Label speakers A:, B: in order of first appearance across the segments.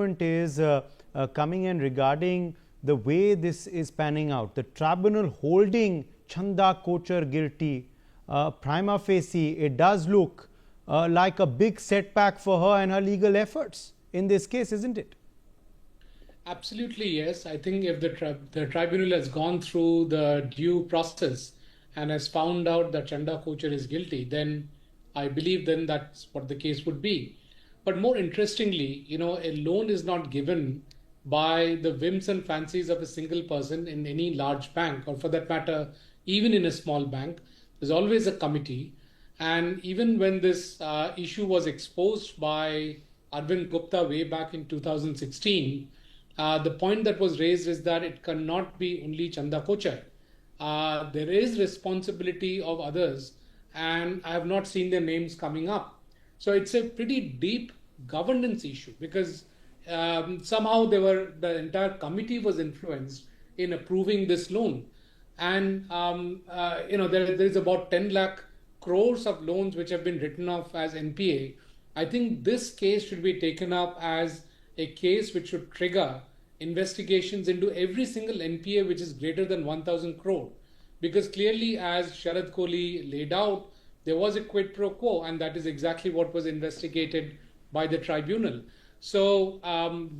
A: judgment is coming in regarding the way this is panning out. The tribunal holding Chanda Kochar guilty, prima facie, it does look like a big setback for her and her legal efforts in this case, isn't it?
B: Absolutely, yes. I think if the tribunal has gone through the due process and has found out that Chanda Kochar is guilty, then I believe then that's what the case would be. But more interestingly, a loan is not given by the whims and fancies of a single person in any large bank, or for that matter, even in a small bank. There's always a committee. And even when this issue was exposed by Arvind Gupta way back in 2016, the point that was raised is that it cannot be only Chanda Kochar. There is responsibility of others, and I have not seen their names coming up. So it's a pretty deep governance issue, because somehow the entire committee was influenced in approving this loan. And there is about 10 lakh crores of loans which have been written off as NPA. I think this case should be taken up as a case which should trigger investigations into every single NPA which is greater than 1,000 crore. Because clearly, as Sharad Kohli laid out, there was a quid pro quo, and that is exactly what was investigated by the tribunal. So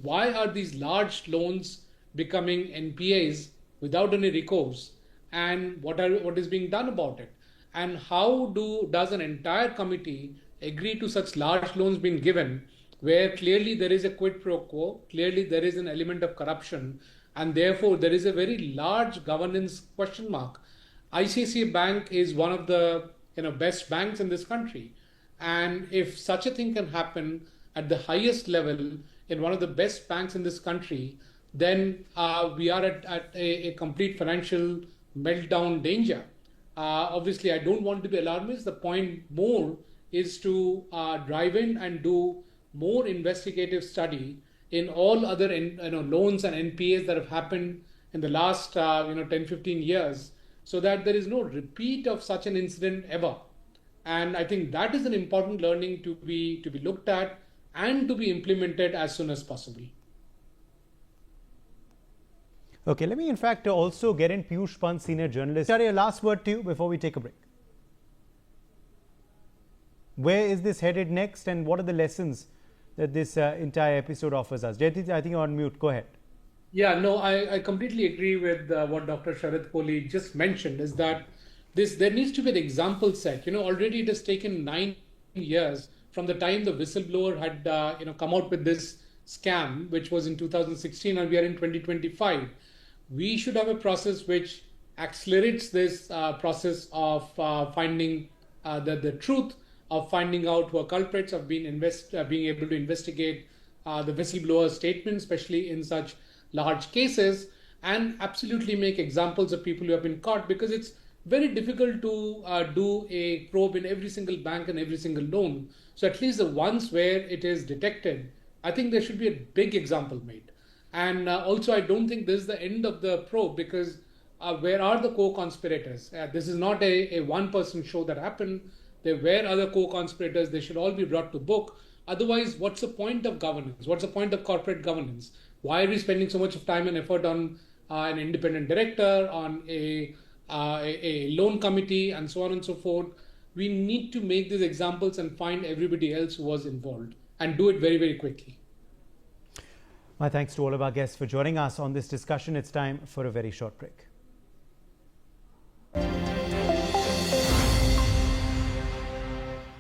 B: why are these large loans becoming NPAs without any recourse, and what is being done about it? And how does an entire committee agree to such large loans being given, where clearly there is a quid pro quo, clearly there is an element of corruption, and therefore there is a very large governance question mark. ICICI Bank is one of the best banks in this country, and if such a thing can happen at the highest level in one of the best banks in this country, then we are at a complete financial meltdown danger. Obviously, I don't want to be alarmist. The point more is to drive in and do more investigative study in all other loans and NPAs that have happened in the last 10-15 years, so that there is no repeat of such an incident ever. And I think that is an important learning to be looked at and to be implemented as soon as possible.
A: Okay, let me in fact also get in Piyush Pant, senior journalist. Acharya, last word to you before we take a break. Where is this headed next, and what are the lessons that this entire episode offers us? Jaijit, I think you're on mute. Go ahead.
B: Yeah, no, I completely agree with what Dr. Sharad Kohli just mentioned, is that there needs to be an example set. Already it has taken 9 years from the time the whistleblower had come out with this scam, which was in 2016, and we are in 2025. We should have a process which accelerates this process of finding the truth, of finding out who are culprits, of being able to investigate the whistleblower statement, especially in such large cases, and absolutely make examples of people who have been caught, because it's very difficult to do a probe in every single bank and every single loan. So at least the ones where it is detected, I think there should be a big example made. And also, I don't think this is the end of the probe, because where are the co-conspirators? This is not a one-person show that happened. There were other co-conspirators. They should all be brought to book. Otherwise, what's the point of governance? What's the point of corporate governance? Why are we spending so much of time and effort on an independent director, on a loan committee, and so on and so forth? We need to make these examples and find everybody else who was involved, and do it very, very quickly.
A: My thanks to all of our guests for joining us on this discussion. It's time for a very short break.